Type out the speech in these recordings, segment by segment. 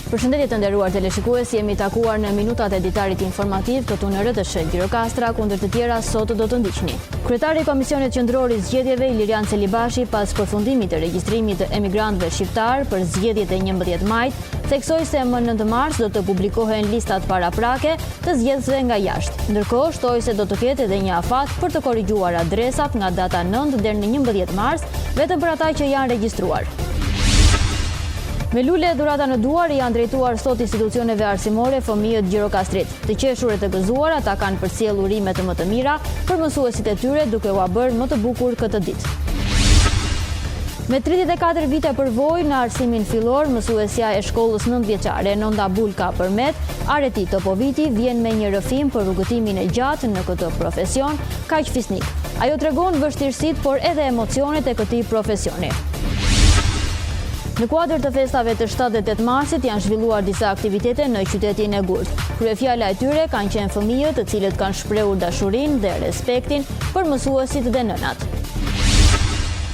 Përshëndetje të nderuar teleshikues, jemi takuar në minutat e ditarit informativ këtu në RTS Gjirokastra, kundër të tjera sot do të ndiqni. Kryetari i Komisionit Qendror i Zgjedhjeve Ilirian Celibashi, pas përfundimit të regjistrimit të emigrantëve shqiptar për zgjedhjet e 11 majit, theksoi se më 9 mars do të publikohen listat paraprake të zgjedhësve nga jashtë. Ndërkohë, shtoi se do të ketë edhe një afat për të korrigjuar adresat nga data 9 deri në 11 mars, vetëm për ata që janë regjistruar. Me lule dhurata në duar janë drejtuar sot institucioneve arsimore fëmijët Gjirokastrit. Të qeshur e të gëzuar, ata kanë përcjellur urimet më të mira për mësuesit e tyre, duke u bërë më të bukur këtë ditë. Me 34 vite përvojë në arsimin fillor, mësuesja e shkollës 9-vjeçare Nonda Bulka Përmet, Areti Topoviti, vjen me një rrëfim për rrugëtimin e gjatë në këtë profesion kaq fisnik. Ajo tregon vështirësitë, por edhe emocionet e këtij profesioni. Në kuadër të festave të 7-8 marsit janë zhvilluar disa aktivitete në qytetin e Gurt. Kryefjala e tyre kanë qenë fëmijët, të cilët kanë shprehur dashurinë dhe respektin për mësuesit dhe nënat.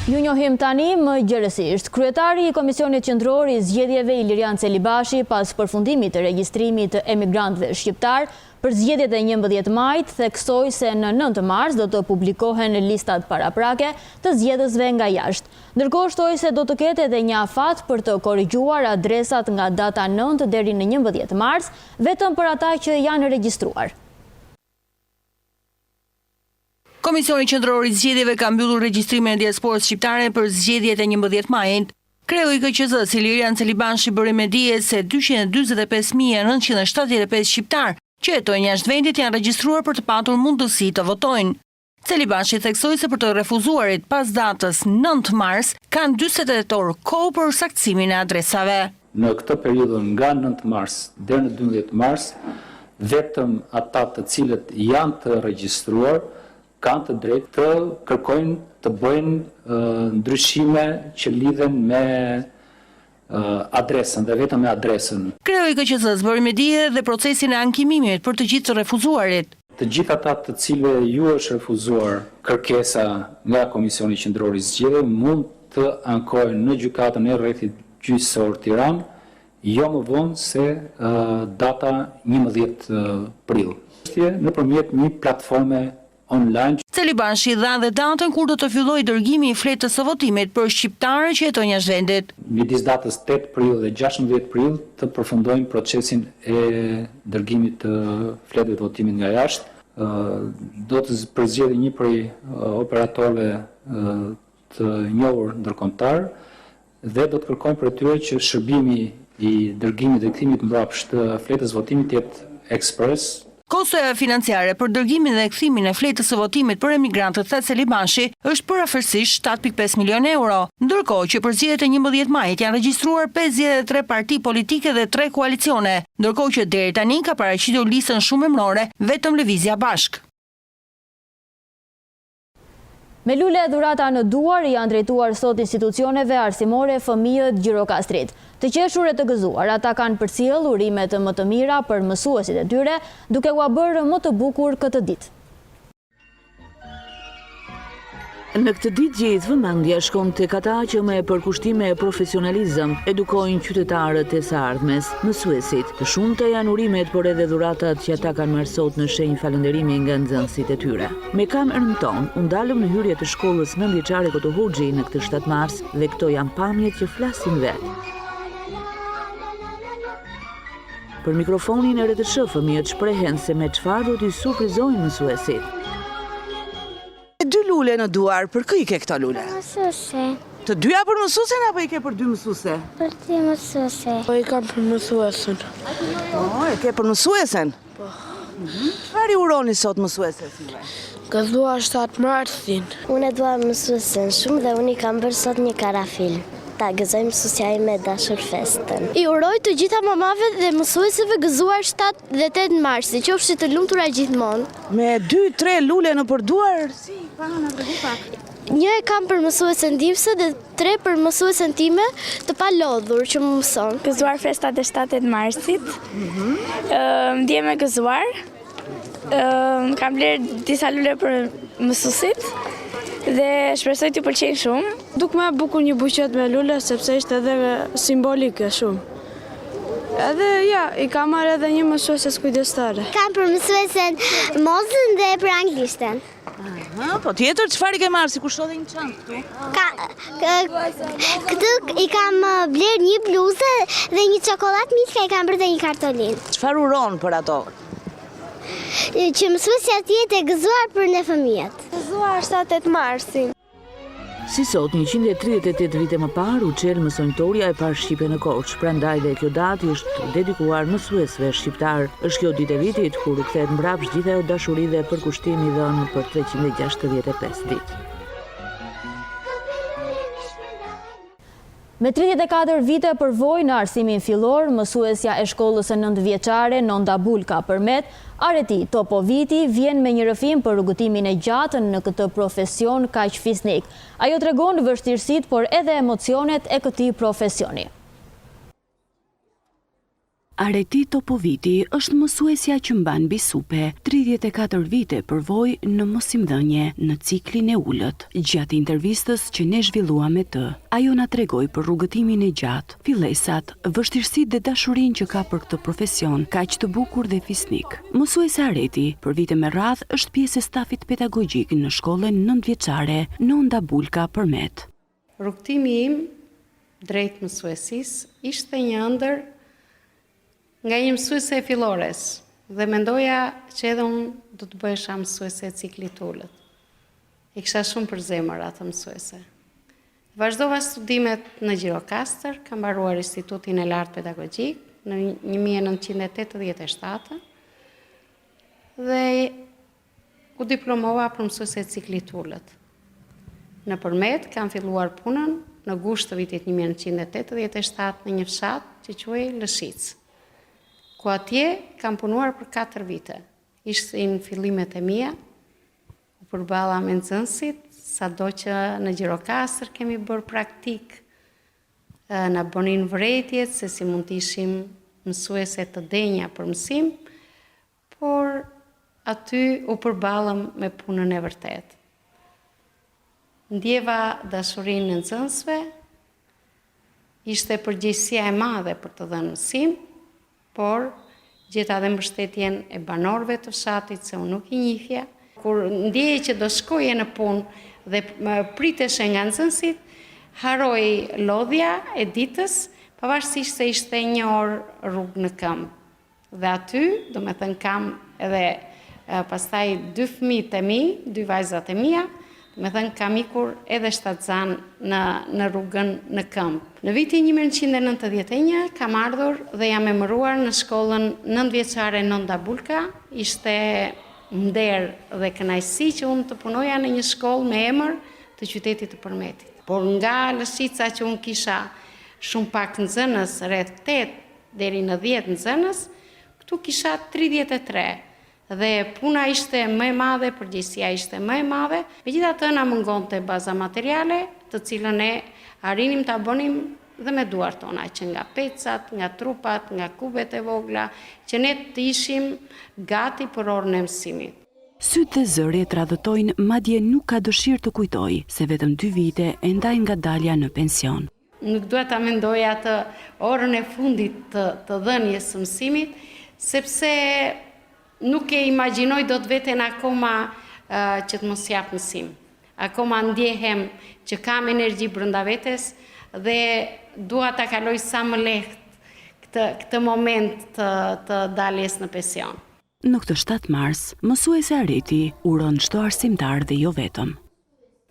Ju njohim tani më gjerësisht. Kryetari i Komisionit Qendror i Zgjedhjeve Ilirian Celibashi, pas përfundimit të regjistrimit të emigrantëve shqiptar për zgjedhjet e 11 majit, theksoi se në 9 mars do të publikohen listat paraprake të zgjedhësve nga jashtë. Ndërkohë, shtoi se do të ketë edhe një afat për të korrigjuar adresat nga data 9 deri në 11 mars, vetëm për ata që janë regjistruar. Komisioni Qendror i Zgjedhjeve ka mbyllur regjistrimin e diasporës shqiptare për zgjedhjet e 11 majit. Kreu i KQZ-s Ilirian Celibashi bëri me dije se 245.975 shqiptar që jetojnë jashtë vendit janë regjistruar për të patur mundësi të votojnë. Celibashi theksoi se për të refuzuarit pas datës 9 mars kanë 48 orë kohë për saktësimin e adresave. Në këtë periudhë nga 9 mars deri në 12 mars, vetëm ata të cilët janë të regjistruar kanë të drejtë të kërkojnë të bëjnë ndryshime që lidhen me adresën dhe vetëm me adresën. Kreu i KQZ-s bëri me dije dhe procesin e ankimimit për të gjithë të refuzuarit. Të gjithë ata të cilëve ju është refuzuar kërkesa nga Komisioni Qendror i Zgjedhjeve mund të ankojnë në gjykatën e rrethit gjyqësor Tiranë, jo më vonë se data 11 prill. Nëpërmjet një platforme online. Celibashi dha dhe datën kur do të fillojë dërgimi i fletës së votimit për shqiptarë që jetojnë jashtë vendit. Midis datës 8 prill dhe 16 prill të përfundojmë procesin e dërgimit të fletëve të votimit nga jashtë. Do të përzgjedhë një prej operatorëve të njohur ndërkombëtar dhe do të kërkojmë për tyre që shërbimi i dërgimit dhe kthimit mbrapsht të fletës votimit jetë ekspres. Kostoja financiare për dërgimin dhe kthimin e fletës së votimit për emigrantët, tha Celibashi, është përafërsisht 7.5 milion euro, ndërkohë që për zgjedhjet e 11 majit janë regjistruar 53 parti politike dhe 3 koalicione, ndërkohë që deri tani ka paraqitur listën shumë emërore vetëm Lëvizja Bashk. Me lule dhurata në duar janë drejtuar sot institucioneve arsimore fëmijët Gjirokastrit. Të qeshur e të gëzuar, ata kanë përcjellur urimet më të mira për mësuesit e tyre, duke u bërë më të bukur këtë ditë. Në këtë ditë gjithë vëmendja shkon tek ata që me përkushtime e profesionalizëm edukojnë qytetarët e së ardhmes, mësuesit. Të shumta janë urimet, por edhe dhuratat që ata kanë marrë sot në shenjë falënderimi nga nxënësit e tyre. Me kamerën tonë, u ndalëm në hyrje të shkollës 9-vjeçare Koto Hoxhi në këtë 7 mars dhe këto janë pamjet që flasin vetë. Për mikrofonin e RTS, fëmijët shprehen se me çfarë do t'i surprizojnë mësuesit. 2 lule në duar, për kë i ke këto lule? Mësuese. Të dyja për mësuesen apo i ke për 2 mësuese? Për 2 mësuese. Po i kam për mësuesen. Po, e ke për mësuesen? Po. Çfarë i uroni sot mësueses? Gëzua 7 marsin. Unë e dua mësuesen shumë dhe unë i kam bërë sot një karafil. Ta gëzojmë mësuesja ime dashur festën. I uroj të gjitha mamave dhe mësuesve gëzuar 7 dhe 8 marsi, qofshi të lumtura gjithmonë. Me 2-3 lule në përduar, si, pana të pak. Një e kam për mësuesen timse dhe 3 për mësuesen time të palodhur që më mëson. Gëzuar festat e 7-8 marsit. Ndjem e gëzuar. Kam blerë disa lule për mësuesit. Dhe shpresoj t'ju pëlqejnë shumë. Duk me bukur një buqet me lule, sepse ishte edhe simbolike shumë. Edhe ja, i kam marrë edhe një mësueses kujdestare. Kam për mësuesen mozën dhe për anglishten. Po tjetër, çfarë i ke marrë si kur shto dhe një çantë këtu? Këtu i kam bler një bluzë dhe një çokoladë Milka, i kam bërë dhe një kartolinë. Çfarë uron për ato? Që mësuesja të jetë e gëzuar për ne fëmijët. Gëzuar 7-8 marsin. Si sot, 138 vite më parë, u qel mësonjtoria e parë shqipe në Korçë, prandaj dhe kjo datë është dedikuar mësuesve shqiptar. Është kjo ditë e vitit kur u kthehet mbrapsht gjithë ajo dashuri dhe përkushtimi dhënë për 365 ditë. Me 34 vite përvoj në arsimin fillor, mësuesja e shkollës së 9-vjeçare Nonda Bulka Përmet, Areti Topoviti, vjen me një rrëfim për rrugëtimin e gjatë në këtë profesion kaq fisnik. Ajo tregon vështirësitë, por edhe emocionet e këtij profesioni. Areti Topoviti është mësuesja që mban bisupe, 34 vite përvoj në mosimdhënie në ciklin e ullët. Gjatë intervistës që ne zhvilluam me të, ajo na tregoi për rrugëtimin e gjatë, fillesat, vështirësitë dhe dashurinë që ka për këtë profesion, kaq të bukur dhe fisnik. Mësuesa Areti, për vite me radhë, është pjesë e stafit pedagogjik në shkollën 9-vjeçare Nonda Bulka Përmet. Rrugëtimi im drejt mësuesisë ishte një ëndër nga një mësuese e fillores dhe mendoja që edhe unë do të bëhesha mësuese e ciklit ullët. I kisha shumë për zemër atë mësuese. Vazhdova studimet në Gjirokastër, kam mbaruar Institutin e Lartë Pedagogjik në 1987 dhe u diplomova për mësuese e ciklit ullët. Në Përmet kam filluar punën në gusht të vitit 1987 në një fshat që quhej Lëshicë. Ku atje kam punuar për 4 vite. Ishin fillimet e mia, u përballa me nxënësit, sado që në Gjirokastër kemi bërë praktik, na bonin vërejtjet se si mund të ishim mësuese të denja për mësim, por aty u përballëm me punën e vërtet. Ndjeva dashurinë e nxënësve, ishte përgjegjësia e madhe për të dhënë mësim, por gjeta dhe mbështetjen e banorëve të fshatit se unë nuk i njihja. Kur ndjej që do shkoje në punë dhe priteshe nga nxënësit, haroj lodhja e ditës, pavarësisht se ishte 1 orë rrugë në këmbë. Dhe aty, do me thënë kam edhe pastaj 2 fëmijët e mi, 2 vajzat e mia, me thënë kam ikur edhe shtatzan në rrugën në këmbë. Në vitin 1991 kam ardhur dhe jam emëruar në shkollën 9-vjeçare Nonda Bulka. Ishte nder dhe kënaqësi që unë të punoja në një shkollë me emër të qytetit të Përmetit. Por nga Lëshica që unë kisha shumë pak nxënës, rreth 8 deri në 10 nxënës, këtu kisha 33. Dhe puna ishte më e madhe, përgjegjësia ishte më e madhe. Megjithatë na mungonte baza materiale, të cilën ne arrinim ta bënim dhe me duart tona, që nga pecat, nga trupat, nga kubet e vogla, që ne të ishim gati për orën e mësimit. Sytë dhe zëri e tradhëtojnë, madje nuk ka dëshirë të kujtoj, se vetëm 2 vite e ndaj nga dalja në pension. Nuk duhet ta mendoj atë orën e fundit të dhënies së mësimit, sepse nuk e imagjinoj do të veten akoma që të mos jap mësim. Akoma ndjehem që kam energji brenda vetes dhe dua ta kaloj sa më lehtë këtë moment të daljes në pension. Në këtë 7 mars, mësuese Areti uron çdo arsimtar dhe jo vetëm.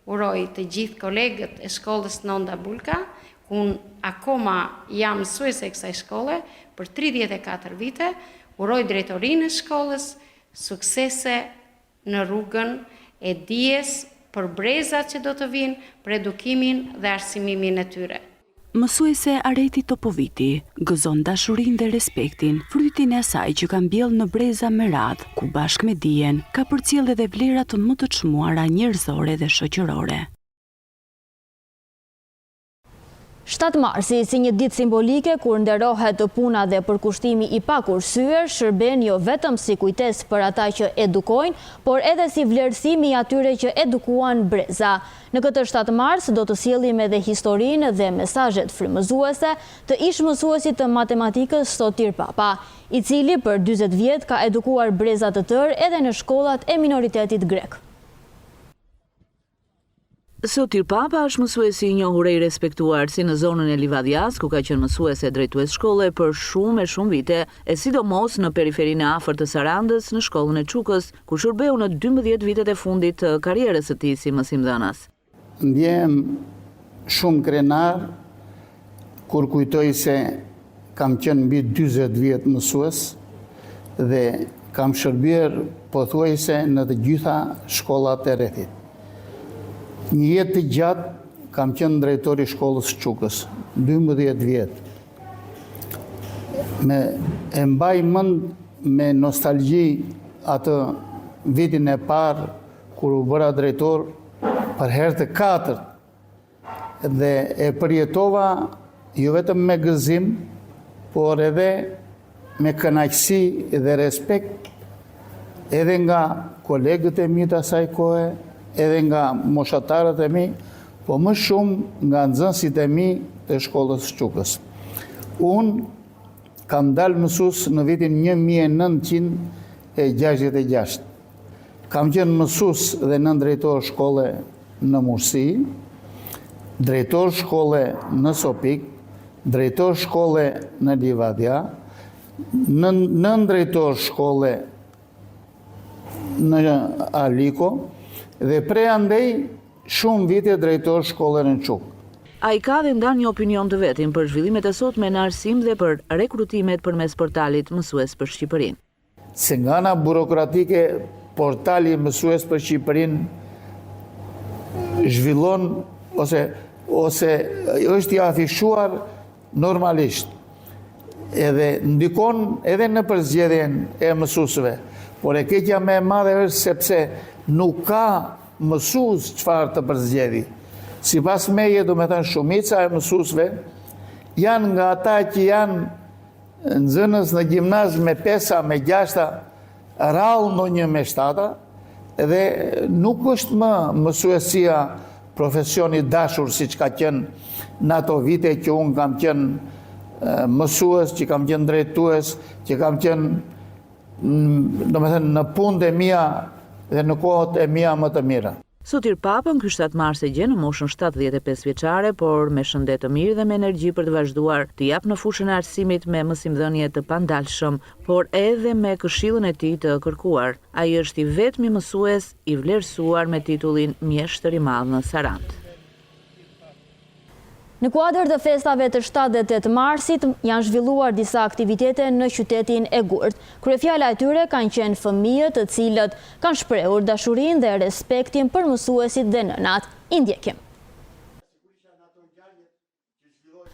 Uroj të gjithë kolegët e shkollës Nonda Bulka, unë akoma jam mësuese e kësaj shkolle për 34 vite, uroj drejtorinë e shkollës suksese në rrugën e dijes për brezat që do të vinë, për edukimin dhe arsimimin e tyre. Mësuese Areti Topoviti gëzon dashurinë dhe respektin, frytin e asaj që ka mbjellë në breza me radhë, ku bashkë me dijen ka përcjellë edhe vlerat më të çmuara njerëzore dhe shoqërore. 7 marsi, si një ditë simbolike kur nderohet puna dhe përkushtimi i pakursyer, shërben jo vetëm si kujtesë për ata që edukojnë, por edhe si vlerësimi i atyre që edukuan breza. Në këtë 7 mars do të sjellim edhe historinë dhe mesazhet frymëzuese të ish mësuesit të matematikës Sotir Papa, i cili për 40 vjet ka edukuar breza të tërë edhe në shkollat e minoritetit grek. Sotir Papa është mësuesi i njohur e i respektuar si në zonën e Livadias, ku ka qenë mësuese drejtues shkolle për shumë vite, e sidomos në periferinë e afërt të Sarandës, në shkollën e Çukës, ku shërbeu në 12 vitet e fundit të karrierës së tij si mësimdhënës. Ndjem shumë krenar kur kujtoj se kam qenë mbi 40 vjet mësues dhe kam shërbyer pothuajse në të gjitha shkollat e rrethit. Një jetë të gjatë kam qenë drejtori shkollës Çukës, 12 vjet. E mbaj mend me nostalgji atë vitin e parë kur u bëra drejtor për herë të 4 dhe e përjetova jo vetëm me gëzim, por edhe me kënaqësi dhe respekt edhe nga kolegët e mi të asaj kohe, edhe nga moshatarët e mi, po më shumë nga nxënësit e mi të shkollës Çukës. Unë kam dalë mësues në vitin 1966. Kam qenë mësues dhe nën drejtor shkolle në Mursi, drejtor shkolle në Sopik, drejtor shkolle në Livadia, nën drejtor shkolle në Aliko, dhe prej andej shumë vite drejtor shkolle në Çukë. Ai ka dhe ndan një opinion të vetin për zhvillimet e sotme në arsim dhe për rekrutimet përmes portalit Mësues për Shqipërinë. Se nga ana burokratike, portali Mësues për Shqipërinë zhvillon ose është i afishuar normalisht. Edhe ndikon edhe në përzgjedhjen e mësuesve, por e keqja më e madhe është sepse nuk ka mësues çfarë të përzgjedhë. Sipas meje, do me thënë, shumica e mësuesve janë nga ata që janë nxënës në gjimnaz me 5, me 6, rrallë ndonjë me 7, dhe nuk është më mësuesia profesioni dashur siç ka qenë në ato vite që unë kam qenë mësues, që kam qenë drejtues, që kam qenë, do me thënë, në punët e mia dhe në kohët e mia më të mira. Sotir Papa në 7 mars e gjen në moshën 75 vjeçare, por me shëndet të mirë dhe me energji për të vazhduar të jap në fushën e arsimit me mësimdhënie të pandalshëm, por edhe me këshillën e tij të kërkuar. Ai është i vetmi mësues i vlerësuar me titullin mjeshtër i madh në Sarandë. Në kuadër të festave të 7 dhe 8 marsit janë zhvilluar disa aktivitete në qytetin e Gurt. Kryefjala e tyre kanë qenë fëmijët të cilët kanë shprehur dashurinë dhe respektin për mësuesit dhe nënat. I ndjekim.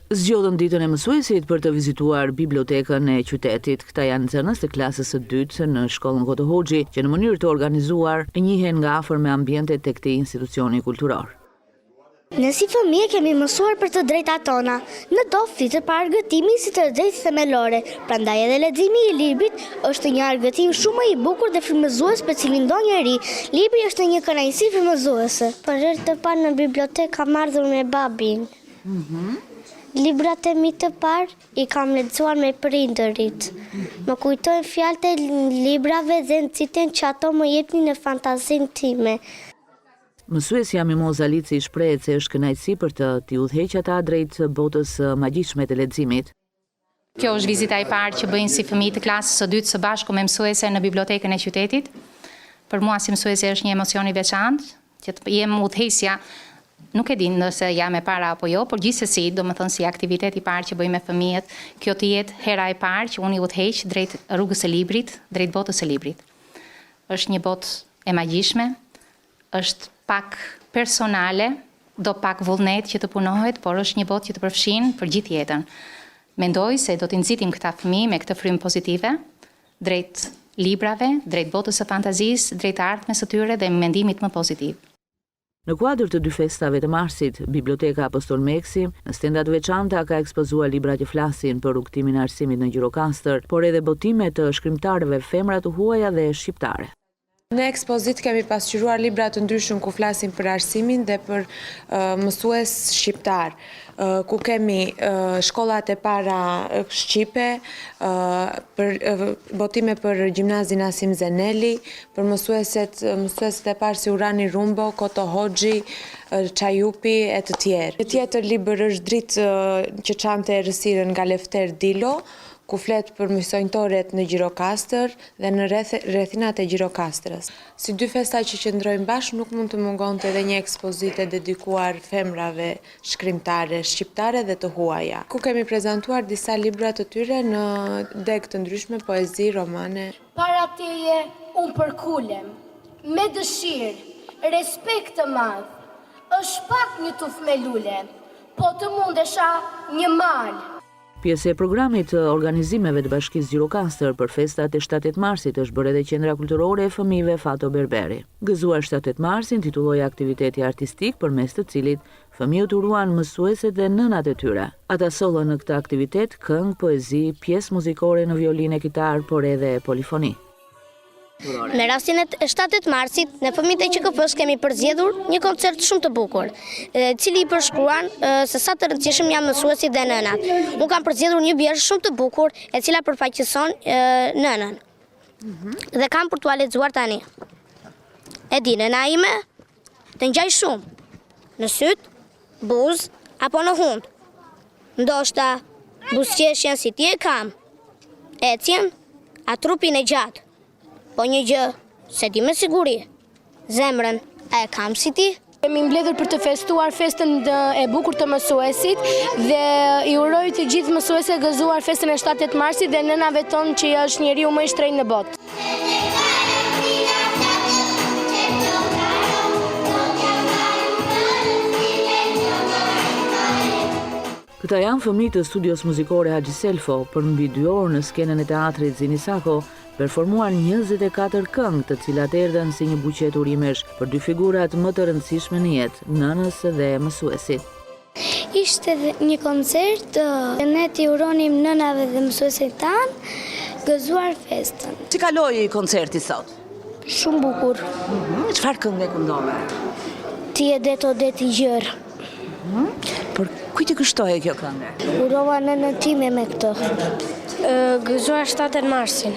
Zgjodhën ditën e mësuesit për të vizituar bibliotekën e qytetit. Këta janë nxënës të klasës së 2 në shkollën Koto Hoxhi, që në mënyrë të organizuar njihen nga afër me ambientet të këtij institucioni kulturor. Ne si fëmijë kemi mësuar për të drejtat tona, në dofti të argëtimi si të drejtë themelore, prandaj edhe leximi i librit është një argëtim shumë i bukur dhe frymëzues për cilin do njeri. Libri është një kënaqësi frymëzuese. Për herë të parë në bibliotekë kam ardhur me babin. Librat e mi të parë i kam lexuar me prindërit. Më kujtojnë fjalët e librave dhe nxiten që ato më jepnin në fantazinë time. Mësuesja Mimoza Lici shprehet se është kënaqësi për t'i udhëheqë ata drejt botës magjishme të leximit. Kjo është vizita e parë që bëjnë si fëmijë të klasës së 2 së bashku me mësuese në bibliotekën e qytetit. Për mua si mësuese është një emocion i veçantë, që të jem udhëheqësja, nuk e di nëse jam e para apo jo, por gjithsesi, domethënë si aktivitet i parë që bëjmë me fëmijët, kjo të jetë hera e parë që unë i udhëheq drejt rrugës së librit, drejt botës së librit. Është një botë e magjishme, është pak personale, do pak vullnet që të punohet, por është një botë që të përfshin për gjithë jetën. Mendoj se do të nxitim këta fëmijë me këtë frymë pozitive drejt librave, drejt botës së fantazisë, drejt ardhmes së tyre dhe mendimit më pozitiv. Në kuadër të dy festave të marsit, Biblioteka Apostol Meksi në stendat veçanta ka ekspozuar libra që flasin për rrugtimin e arsimit në Gjirokastër, por edhe botime të shkrimtarëve femra të huaja dhe shqiptare. Në ekspozit kemi pasqyruar libra të ndryshëm ku flasin për arsimin dhe për mësues shqiptar, ku kemi shkollat e para shqipe, botime për gjimnazin Asim Zeneli, për mësueset e parë si Urani Rumbo, Koto Hoxhi, Çajupi e të tjerë. Tjetër libër është Dritë që çante errësirën nga Lefter Dilo, ku flet për mësojnëtoret në Gjirokastër dhe në rrethinat e Gjirokastrës. Si dy festa që qëndrojnë bashkë, nuk mund të mungonte edhe një ekspozite dedikuar femrave shkrimtare, shqiptare dhe të huaja, ku kemi prezantuar disa libra të tyre në deg të ndryshme, poezi, romane. Para teje unë përkulem, me dëshirë, respekt të madh, është pak një tuf me lule, po të mundesha një malë. Pjesë e programit të organizimeve të Bashkisë Gjirokastër për festat e 7 marsit është bërë edhe qendra kulturore e fëmijëve Fato Berberi. Gëzuar 7 marsin titulloi aktiviteti artistik përmes të cilit fëmijët uruan mësueset dhe nënat e tyre. Ata sollën në këtë aktivitet këngë, poezi, pjesë muzikore në violinë, kitar, por edhe polifoni. Me rastin e 7 marsit, në fëmijët e QKP-s kemi përzgjedhur një koncert shumë të bukur, cili i përshkruan se sa të rëndësishëm janë mësuesit dhe nënat. Unë kam përzgjedhur një bjerë shumë të bukur, e cila përfaqëson nënën. Dhe kam për t'ua lexuar tani. E di, nëna ime të ngjaj shumë, në syt, buzë apo në hund. Ndoshta buzëqeshjen si ti e kam, ecjen, a trupin e gjatë. Po një gjë, se di me siguri, zemrën e kam si ti. Kemi mbledhur për të festuar festën e bukur të mësuesit dhe i uroj të gjithë mësuesve gëzuar festën e 7 marsit dhe nënave tonë që është njeriu më i shtrenjtë në botë. Këta janë fëmijë të studios muzikore Haxhi Selfo, për mbi 2 orë në skenën e teatrit Zinisako, performuan 24 këngë, të cilat erdhen si një buqet urimesh për 2 figurat më të rëndësishme në jetë, nënës dhe mësuesit. Ishte një koncert, ne t'i uronim nënave dhe mësuesit tanë, gëzuar festën. Si kaloi koncerti sot? Shumë bukur. Çfarë këngë këndove? Ti e det o det i gjërë. Por kujt i kështoje kjo këngë? Urova nënën time me këtë. Gëzuar 7 marsin.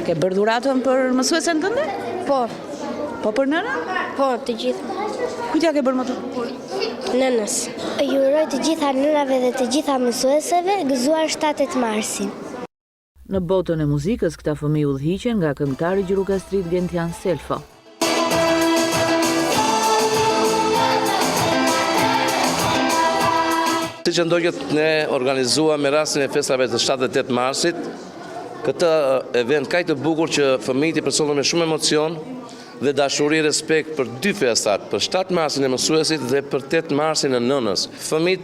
Ke bërë dhuratën për mësuesen tënde? Po. Po për nënën? Po, të gjithë. Kujt ja ke bërë më të bukur? Nënës. Ju uroj të gjitha nënave dhe të gjitha mësueseve gëzuar 7 marsin. Në botën e muzikës, këta fëmijë udhëhiqen nga këngëtari gjirokastrit Gentian Selfo. Si që ndojët ne organizuam me rastin e festave të 7-8 marsit, këtë event kaj të bukur që fëmijët i personën me shumë emocion dhe dashuri respekt për 2 festat, për 7 marsin e mësuesit dhe për 8 marsin e nënës. Fëmijët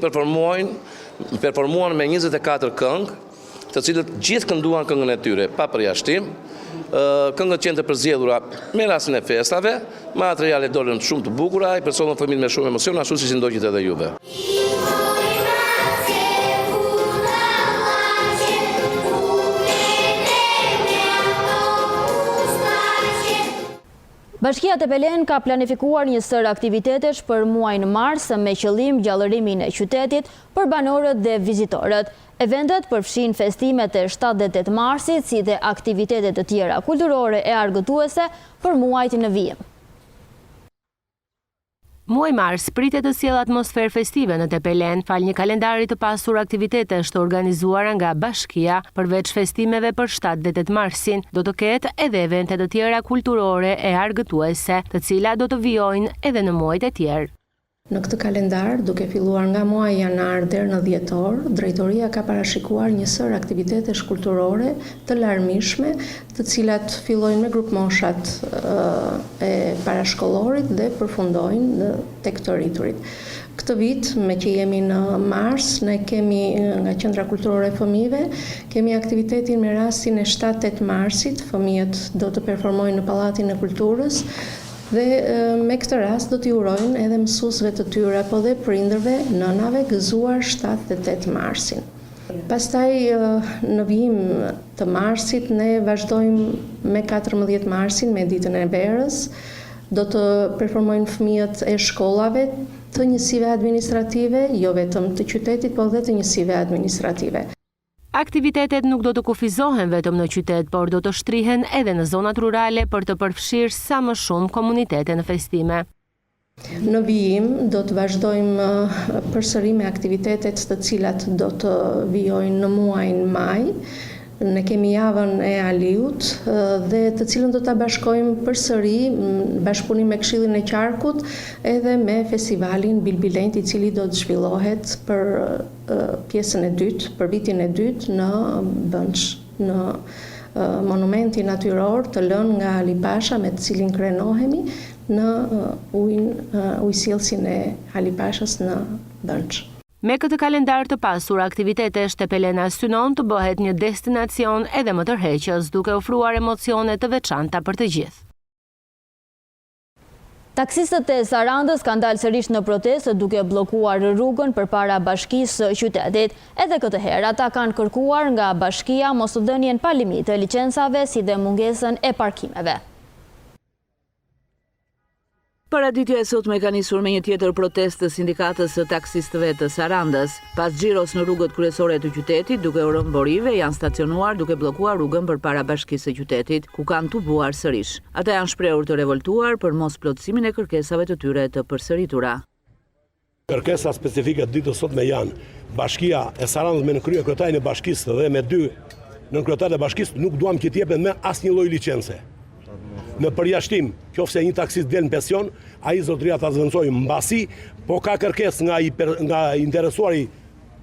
performuan me 24 këngë, të cilët gjithë kënduan këngën e tyre, pa përjashtim. Këngët qenë të përzgjedhura me rastin e festave, materiale dolën shumë të bukura, i personën fëmijët me shumë emocion, ashtu si ndojët edhe juve. Bashkia Tepelen ka planifikuar një sër aktivitetesh për muajin mars me qëllim gjallërimin e qytetit për banorët dhe vizitorët. Eventet përfshin festimet e 7 dhe 8 marsit, si dhe aktivitetet të tjera kulturore e argëtuese për muajt në vijim. Muaj mars pritet të sjellë atmosferë festive në Tepelen, fal një kalendari të pasur aktivitetesh të organizuara nga bashkia, përveç festimeve për 7 dhe 8 marsin, do të ketë edhe evente të tjera kulturore e argëtuese, të cilat do të vijojnë edhe në muajt e tjerë. Në këtë kalendar, duke filluar nga muaji janar deri në dhjetor, drejtoria ka parashikuar një sër aktivitetesh kulturore të larmishme, të cilat fillojnë me grup moshat e parashkollorit dhe përfundojnë tek të rriturit. Këtë vit, me që jemi në mars, ne kemi nga Qendra Kulturore e Fëmijëve, kemi aktivitetin me rastin e 7-8 marsit, fëmijët do të performojnë në Pallatin e Kulturës, Dhe me këtë rast do t'i urojnë edhe mësuesve të tyre, po dhe prindërve, nënave gëzuar 7 dhe 8 marsin. Pastaj në vijim të marsit ne vazhdojmë me 14 marsin, me ditën e verës, do të performojnë fëmijët e shkollave të njësive administrative, jo vetëm të qytetit, po dhe të njësive administrative. Aktivitetet nuk do të kufizohen vetëm në qytet, por do të shtrihen edhe në zonat rurale për të përfshirë sa më shumë komunitete në festime. Në vijim do të vazhdojmë përsëri me aktivitetet të cilat do të vijojnë në muajin maj. Ne kemi javën e Aliut dhe të cilën do ta bashkojmë përsëri bashkëpunim me Këshillin e Qarkut edhe me festivalin Bilbilend, i cili do të zhvillohet për pjesën e dytë, për vitin e dytë në Bënç, në monumenti natyror të lënë nga Alipasha, me të cilin krenohemi në ujësjellsin e Alipashës në Bënç. Me këtë kalendar të pasur aktivitetesh, Tepelena synon të bëhet një destinacion edhe më tërheqës, duke ofruar emocione të veçanta për të gjithë. Taksistët e Sarandës kanë dalë sërish në protestë duke bllokuar rrugën përpara bashkisë së qytetit. Edhe këtë herë ata kanë kërkuar nga bashkia mosudhënien pa limite të licencave si dhe mungesën e parkimeve. Paraditja e sotme ka nisur me një tjetër protestë të sindikatës së taksistëve të Sarandës. Pas xhiros në rrugët kryesore të qytetit, duke u rënë borive, janë stacionuar duke bllokuar rrugën përpara bashkisë së qytetit, ku kanë tubuar sërish. Ata janë shprehur të revoltuar për mos plotësimin e kërkesave të tyre të përsëritura. Kërkesa specifike të ditës sotme janë bashkia e Sarandës me nënkrye kryetarin e bashkisë dhe me 2 nënkryetarët e bashkisë nuk duam që t'jepen me asnjë lloj licence. Në përjashtim, qofse një taksist del në pension, ai zotëria ta zvendësojë mbasi, po ka kërkesë nga interesuari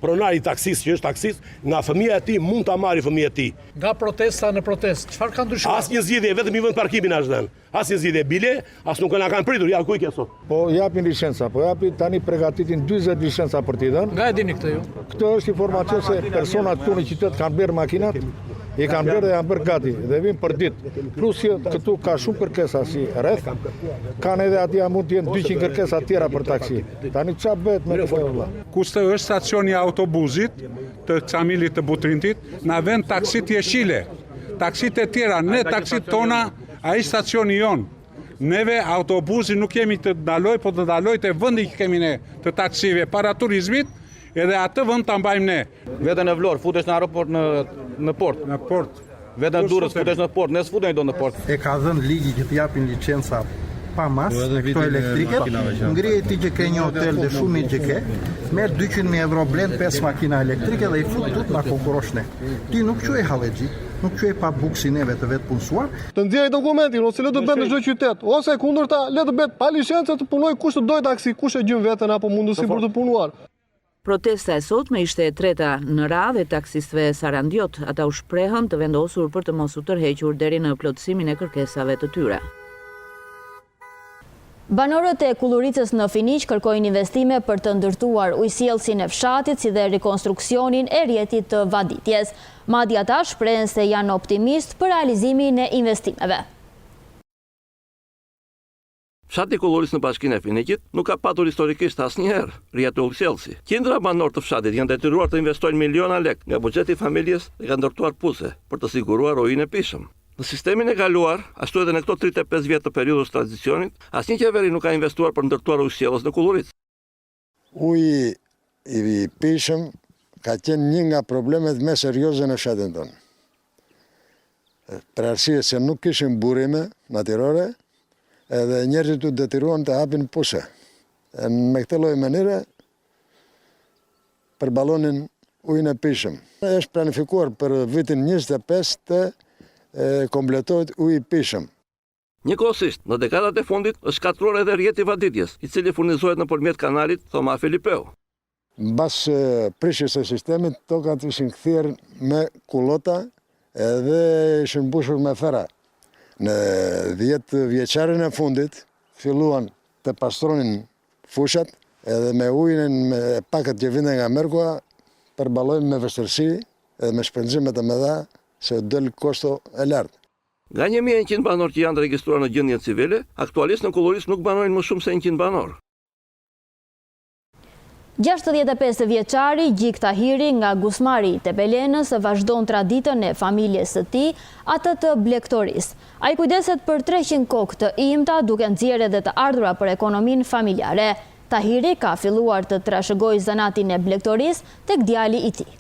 pronari taksist që është taksist, nga fëmia e tij mund ta marrë fëmijën e tij. Nga protesta në protestë, çfarë ka ndryshuar? Asnjë zgjidhje, vetëm i vend parkimin as dhën. Asnjë zgjidhje bile, as nuk na kanë pritur, ja ku i ke sot. Po japin licenca, po japin tani përgatitin 40 licenca për t'i dhënë. Nga e dini këtë ju? Këtë është informacion se personat këtu në qytet kanë bërë makinat, i kanë bërë dhe janë bërë gati dhe vinë për ditë. Plus këtu ka shumë kërkesa si rreth, kanë edhe atje mund të jenë 200 kërkesa tjera për taksi. Tani çfarë bëhet me këtë vëlla? Kushte është stacioni i autobusit të Çamilit të Butrintit, na vend taksit jeshile. Taksit e tjera, ne taksit tona, ai stacioni jon. Neve autobusi nuk kemi të ndaloj, po të ndaloj të vendi që kemi ne të taksive para turizmit, edhe atë vend ta mbajmë ne. Veten në Vlorë futesh në aeroport në port. Në port. Veten në Durrës futesh në port, ne s'futemi do në port. E ka dhënë ligji që të japin licenca pa mas, këto elektrike, ngrije ti që ke një hotel dhe shumë që ke, merr 200.000 euro blend 5 makina elektrike dhe i fut tut na konkurosh ne. Ti nuk quaj hallexhi, nuk quaj pa buksi neve të vetë punësuar. Të nxjerrë dokumentin ose le të bëhet në çdo qytet, ose kundërta le të bëhet pa licencë të punoj kush të doj taksi, kush e gjën veten apo mundësi për të punuar. Protesta e sotme ishte e treta në radhë e taksistëve sarandiot. Ata u shprehën të vendosur për të mos u tërhequr deri në plotësimin e kërkesave të tyre. Banorët e Kulluricës në Finiq kërkojnë investime për të ndërtuar ujësjellsin e fshatit si dhe rekonstruksionin e rrjetit të vaditjes. Madje ata shprehen se janë optimist për realizimin e investimeve. Fshati Kulluris në bashkinë e Finiqit nuk ka patur historikisht asnjëherë rrjet ujësjellsi. Qindra banorë të fshatit janë detyruar të investojnë miliona lek nga buxheti i familjes dhe kanë ndërtuar puse për të siguruar ujin e pishëm. Në sistemin e kaluar, ashtu edhe në këto 35 vjet të periudhës tranzicionit, asnjë qeveri nuk ka investuar për ndërtuar ujësjellës në Kulluric. Uji i pishëm ka qenë një nga problemet më serioze në fshatin tonë. Për arsye se nuk kishim burime natyrore, edhe njerëzit u detyruan të hapin puse. Me këtë lloj mënyre përballonin ujin e pishëm. Është planifikuar për vitin 25 të kompletohet uji i pishëm. Njëkohësisht, në dekadat e fundit është shkatruar edhe rrjeti i vaditjes, i cili furnizohet nëpërmjet kanalit Thoma Filipeu. Mbas prishjes së sistemit, tokat ishin kthyer me kullota edhe ishin mbushur me fera. Në 10 vjeçarin e fundit, filluan të pastronin fushat, edhe me ujin me pakët që vinte nga Merkua, përballojmë me vështirësi edhe me shpenzimet e mëdha se del kosto e lartë. Nga 1100 banor që janë regjistruar në gjendje civile, aktualisht në Kulluris nuk banojnë më shumë se 100 banor. 65 vjeçari Gjik Tahiri nga Gusmari i Tepelenës vazhdon traditën e familjes së tij, atë të blegtorisë. Ai kujdeset për 300 kokë të imta duke nxjerrë edhe të ardhura për ekonominë familjare. Tahiri ka filluar të trashëgojë zanatin e blegtorisë tek djali i tij.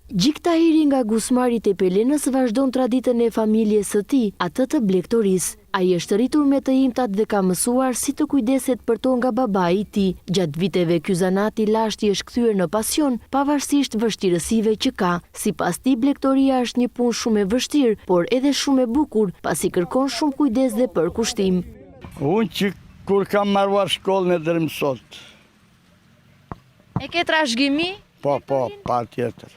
Gjik Tahiri nga Gusmari i Tepelenës vazhdon traditën e familjes së tij, atë të blegtorisë. Ai është rritur me të imtat dhe ka mësuar si të kujdeset për to nga babai i tij. Gjatë viteve ky zanat i lashti është kthyer në pasion, pavarësisht vështirësive që ka. Sipas tij, blegtoria është një punë shumë e vështirë, por edhe shumë e bukur, pasi kërkon shumë kujdes dhe përkushtim. Unë që kur kam marruar shkollën e deri sot. E ke trashëgimi? Po, patjetër.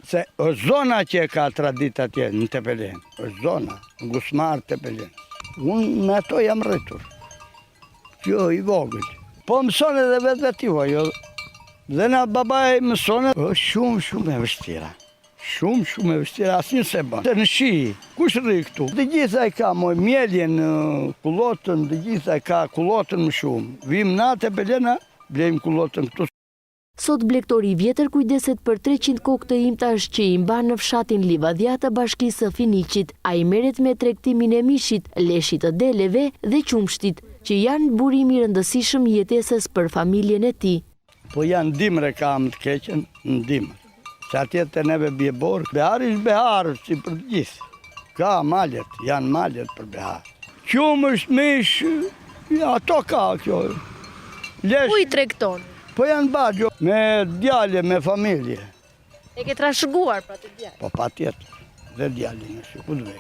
Se është zona që e ka tradit atje në Tepelen, është zona, në Gusmar Tepelen. Unë me ato jam rritur, jo i vogël. Po mëson edhe vetiva, jo. Dhe na babaj mëson është shumë e vështira. Shumë e vështira, asnjë se bën. Në shi, kush rri këtu? Të gjitha i ka mieljen, kullotën, të gjitha i ka kullotën më shumë. Vim na Tepelena, blejmë kullotën këtu. Sot blegtori i vjetër kujdeset për 300 kokë të imtash që i mban në fshatin Livadhja të bashkisë së Finiqit. Ai merret me tregtimin e mishit, leshit të deleve dhe qumshtit, që janë burimi i rëndësishëm i jetesës për familjen e tij. Po janë dimre kam të keqen, në dimër. Që atje të neve bje borë, behar ishtë behar, si për të gjithë. Ka maljet, janë maljet për behar. Qumësht, mish, ato ka kjo. Ku i tregton? Po janë bagjo, me djale, me familje. E ke trashëguar pra të djale? Po patjetër, dhe djale në shikut vej.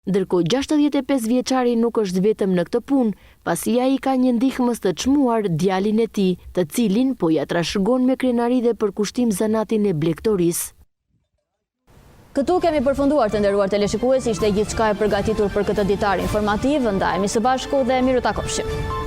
Ndërkohë 65 vjeçari nuk është vetëm në këtë punë, pasi ai ka një ndihmës të çmuar, djalin e tij, të cilin po ja trashëgon me krenari dhe përkushtim zanatin e blegtorisë. Këtu kemi përfunduar, të nderuar teleshikues, ishte gjithçka e përgatitur për këtë ditar informativ. Ndajemi së bashku dhe miru takofshim.